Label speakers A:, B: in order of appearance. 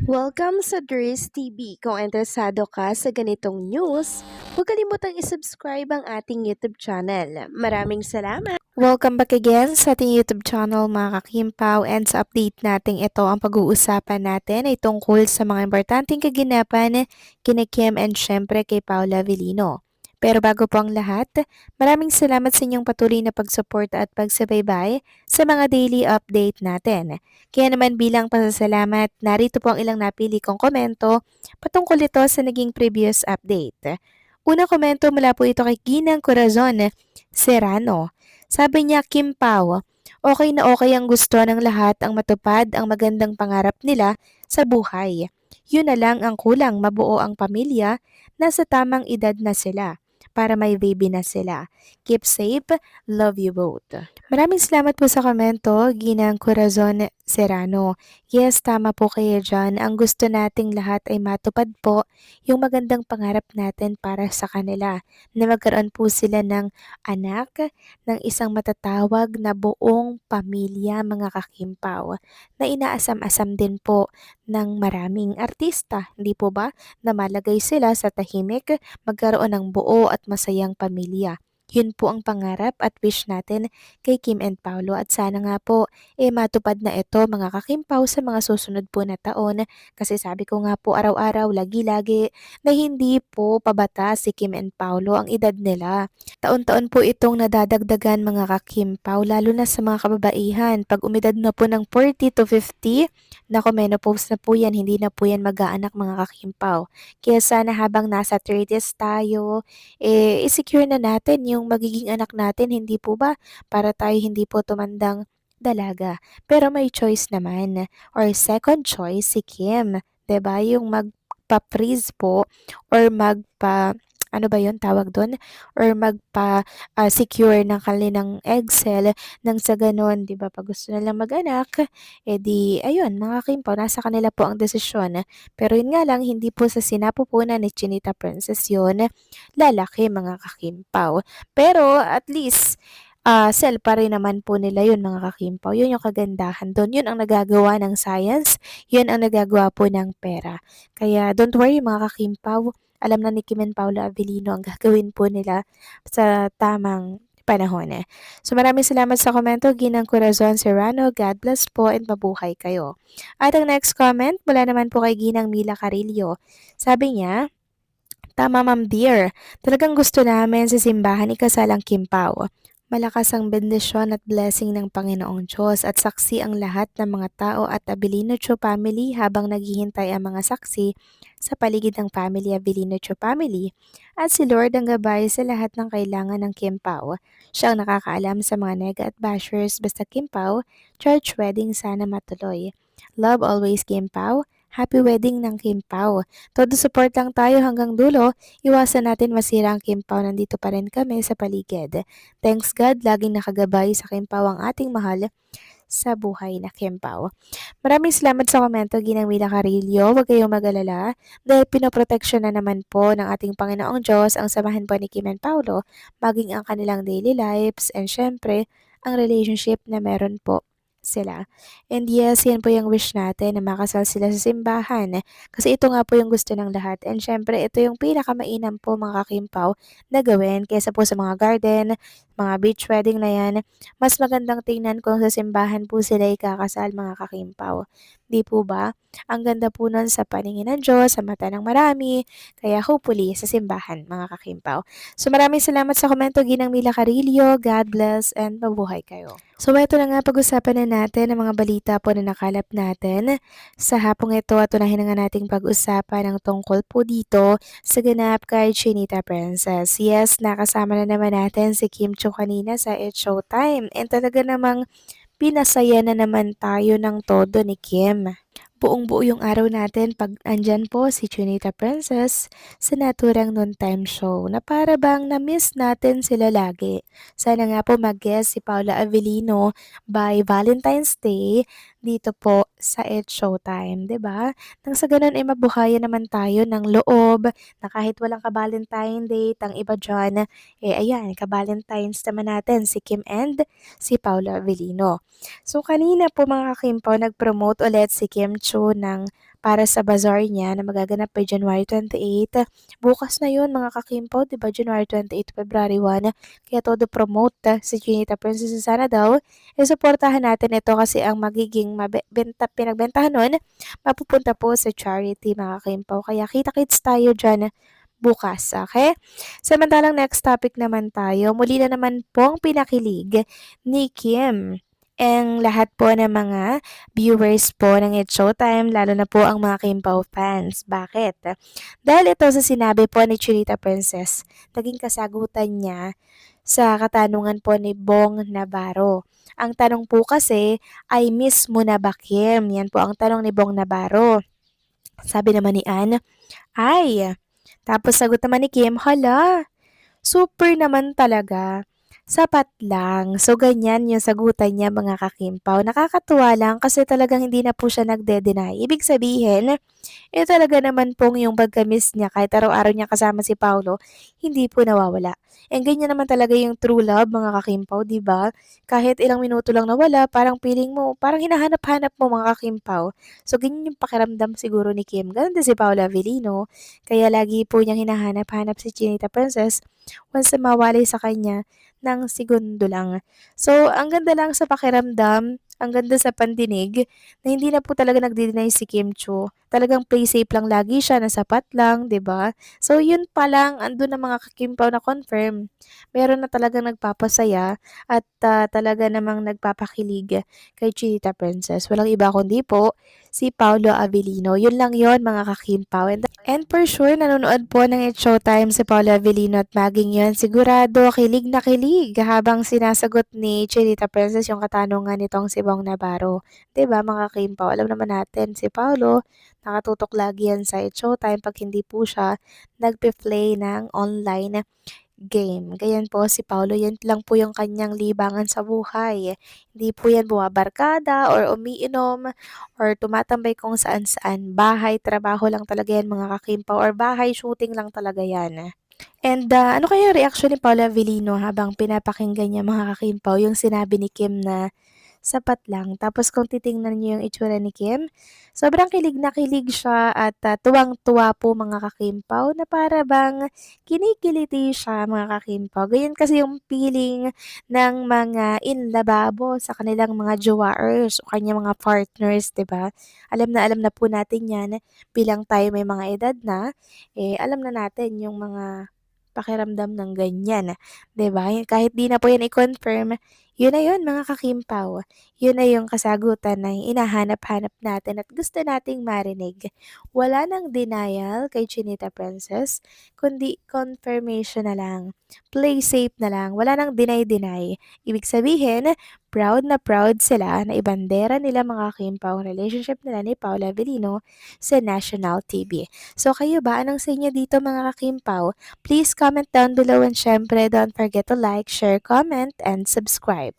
A: Welcome sa Dries TV. Kung interesado ka sa ganitong news, huwag kalimutang isubscribe ang ating YouTube channel. Maraming salamat! Welcome back again sa ating YouTube channel mga kakimpaw, and sa update natin ito ang pag-uusapan natin ay tungkol sa mga importanteng kaganapan kina Kim and syempre kay Paula Avellino. Pero bago po ang lahat, maraming salamat sa inyong patuloy na pagsuporta at pagsubaybay sa mga daily update natin. Kaya naman bilang pasasalamat, narito po ang ilang napili kong komento patungkol ito sa naging previous update. Una komento mula po ito kay Ginang Corazon Serrano. Sabi niya, Kim Pao, okay na okay ang gusto ng lahat ang matupad ang magandang pangarap nila sa buhay. Yun na lang ang kulang, mabuo ang pamilya, nasa tamang edad na sila para may baby na sila. Keep safe, love you both. Maraming salamat po sa komento, Ginang Corazon Serrano. Yes, tama po kayo dyan. Ang gusto nating lahat ay matupad po yung magandang pangarap natin para sa kanila. Na magkaroon po sila ng anak, ng isang matatawag na buong pamilya, mga kakimpaw. Na inaasam-asam din po ng maraming artista, hindi po ba? Na malagay sila sa tahimik, magkaroon ng buo at masayang pamilya. Yun po ang pangarap at wish natin kay Kim and Paolo, at sana nga po matupad na ito mga kakimpaw sa mga susunod po na taon, kasi sabi ko nga po araw-araw, lagi-lagi na hindi po pabata si Kim and Paolo ang edad nila. Taon-taon po itong nadadagdagan mga kakimpaw, lalo na sa mga kababaihan. Pag umedad na po ng 40 to 50, nako, menopause na po yan, hindi na po yan mag-aanak mga kakimpaw. Kaya sana habang nasa 30s tayo, i-secure na natin yung magiging anak natin, hindi po ba? Para tayo hindi po tumandang dalaga. Pero may choice naman, or second choice si Kim. 'Di ba? Yung magpa-freeze po or ano ba yon tawag doon? Or secure ng kanilang egg cell nang sa ganun, 'di ba? Pag gusto nilang mag-anak, ayun, mga Kim po, nasa kanila po ang desisyon. Pero yun nga lang, hindi po sa sinapupunan ni Chinita Princess yun lalaki mga kakimpaw. Pero at least, sell pa rin naman po nila yun mga kakimpaw. Yun yung kagandahan doon. Yun ang nagagawa ng science. Yun ang nagagawa po ng pera. Kaya don't worry mga kakimpaw. Alam na ni Kim and Paula Avellino ang gagawin po nila sa tamang panahon. So maraming salamat sa komento, Ginang Corazon Serrano. God bless po and mabuhay kayo. At ang next comment mula naman po kay Ginang Mila Carillo. Sabi niya, tama ma'am dear, talagang gusto namin sa simbahan ikasal ang Kim Pao. Malakas ang bendisyon at blessing ng Panginoong Diyos at saksi ang lahat ng mga tao at Abilino Cho family habang naghihintay ang mga saksi sa paligid ng family Abilino Cho family. At si Lord ang gabay sa lahat ng kailangan ng Kim Pao. Siya ang nakakaalam sa mga nega at bashers, basta Kim Pao, church wedding sana matuloy. Love always Kim Pao. Happy wedding ng Kim Pao. Todo support lang tayo hanggang dulo. Iwasan natin masira ang Kim Pao. Nandito pa rin kami sa paligid. Thanks God, laging nakagabay sa Kim Pao ang ating mahal sa buhay na Kim Pao. Maraming salamat sa komento, Ginang Mila Carillo. Huwag kayong mag-alala dahil pinoproteksyon na naman po ng ating Panginoong Diyos ang samahan po ni Kim and Paolo, maging ang kanilang daily lives and syempre ang relationship na meron po sila. And yes, yan po yung wish natin na makasal sila sa simbahan. Kasi ito nga po yung gusto ng lahat. And syempre, ito yung pinakamainam po mga kakimpaw na gawin kaysa po sa mga garden, mga beach wedding na yan. Mas magandang tingnan kung sa simbahan po sila ikakasal mga kakimpaw. Di po ba? Ang ganda po nun sa paningin ng Diyos, sa mata ng marami. Kaya hopefully sa simbahan mga kakimpaw. So maraming salamat sa komento, Ginang Mila Carillo. God bless and mabuhay kayo. So ito na nga, pag-usapan na natin ang mga balita po na nakalap natin sa hapong ito, at unahin na nga nating pag-usapan ang tungkol po dito sa ganap kay Chinita Princess. Yes, nakasama na naman natin si Kim Cho kanina sa It's Showtime, and talaga namang pinasaya na naman tayo ng todo ni Kim. Buong-buo yung araw natin pag andyan po si Chinita Princess sa naturang noontime show na para bang na-miss natin sila lagi. Sana nga po mag-guest si Paula Avellino by Valentine's Day dito po sa It's Showtime, 'di ba? Nang sa ganun ay mabuhayan naman tayo ng loob na kahit walang ka-Valentine date ang iba dyan, ayan, ka-Valentines naman natin si Kim and si Paula Avellino. So kanina po mga Kim po, nag-promote ulit si Kim Cho ng para sa bazaar niya na magaganap by January 28. Bukas na yun mga kakimpo, 'di ba? January 28 to February 1. Kaya todo promote si Chinita Princess. Sana daw isuportahan natin ito kasi ang magiging pinagbentahan nun mapupunta po sa charity mga kakimpo. Kaya kita-kits tayo dyan bukas, okay? Samantalang next topic naman tayo, muli na naman pong pinakilig ni Kim ang lahat po ng mga viewers po ng It's Showtime, lalo na po ang mga Kim Pao fans. Bakit? Dahil ito sa sinabi po ni Chinita Princess, naging kasagutan niya sa katanungan po ni Bong Navarro. Ang tanong po kasi ay miss mo na ba Kim? Yan po ang tanong ni Bong Navarro. Sabi naman ni Anne, ay, tapos sagot naman ni Kim, hala, super naman talaga. Sapat lang. So, ganyan yung sagutan niya mga kakimpaw. Nakakatuwa lang kasi talagang hindi na po siya nagde-deny. Ibig sabihin, talaga naman pong yung pagka-miss niya kahit araw-araw niya kasama si Paulo, hindi po nawawala. And ganyan naman talaga yung true love mga kakimpaw, di ba? Kahit ilang minuto lang nawala, parang feeling mo, parang hinahanap-hanap mo mga kakimpaw. So ganyan yung pakiramdam siguro ni Kim. Ganun din si Paula Avellino. Kaya lagi po niyang hinahanap-hanap si Chinita Princess once na mawalay sa kanya ng segundo lang. So, ang ganda lang sa pakiramdam, ang ganda sa pandinig, na hindi na po talaga nagde-deny si Kim Chiu. Talagang play safe lang lagi siya, na sapat lang, 'di ba? So yun pa lang, andun na mga kakimpaw na confirm. Meron na talagang nagpapasaya at talaga namang nagpapakilig kay Chinita Princess. Walang iba kundi po si Paolo Avellino. Yun lang yon mga kakimpaw. And for sure, nanonood po ng It's Showtime si Paolo Avellino at maging yun. Sigurado, kilig na kilig habang sinasagot ni Chinita Princess yung katanungan nitong si Bong Navarro. 'Di ba mga kimpaw? Alam naman natin si Paolo, nakatutok lagi yan sa It's Showtime pag hindi po siya nagpe-play ng online game. Ganyan po si Paulo, yan lang po yung kanyang libangan sa buhay. Hindi po yan bumabarkada or umiinom or tumatambay kung saan-saan. Bahay, trabaho lang talaga yan mga kakimpaw or bahay, shooting lang talaga yan. And ano kaya yung reaction ni Paula Avellino habang pinapakinggan niya mga kakimpaw yung sinabi ni Kim na sapat lang. Tapos kung titingnan niyo yung itsura ni Kim, sobrang kilig na kilig siya at tuwang-tuwa po mga kakimpaw na para bang kinikiliti siya mga kakimpaw. Ganyan kasi yung feeling ng mga inlababo sa kanilang mga jowaers o kanyang mga partners, 'di ba? Alam na po natin 'yan bilang tayo may mga edad na, alam na natin yung mga pakiramdam ng ganyan, 'di ba? Kahit di na po 'yan i-confirm, yun na yun mga kakimpaw. Yun na yung kasagutan na hinahanap-hanap natin at gusto nating marinig. Wala nang denial kay Chinita Princess, kundi confirmation na lang. Play safe na lang. Wala nang deny-deny. Ibig sabihin, proud na proud sila na ibandera nila mga kakimpaw ang relationship nila ni Paula Avellino sa national TV. So kayo ba? Anong sa inyo dito mga kakimpaw? Please comment down below and syempre don't forget to like, share, comment, and subscribe.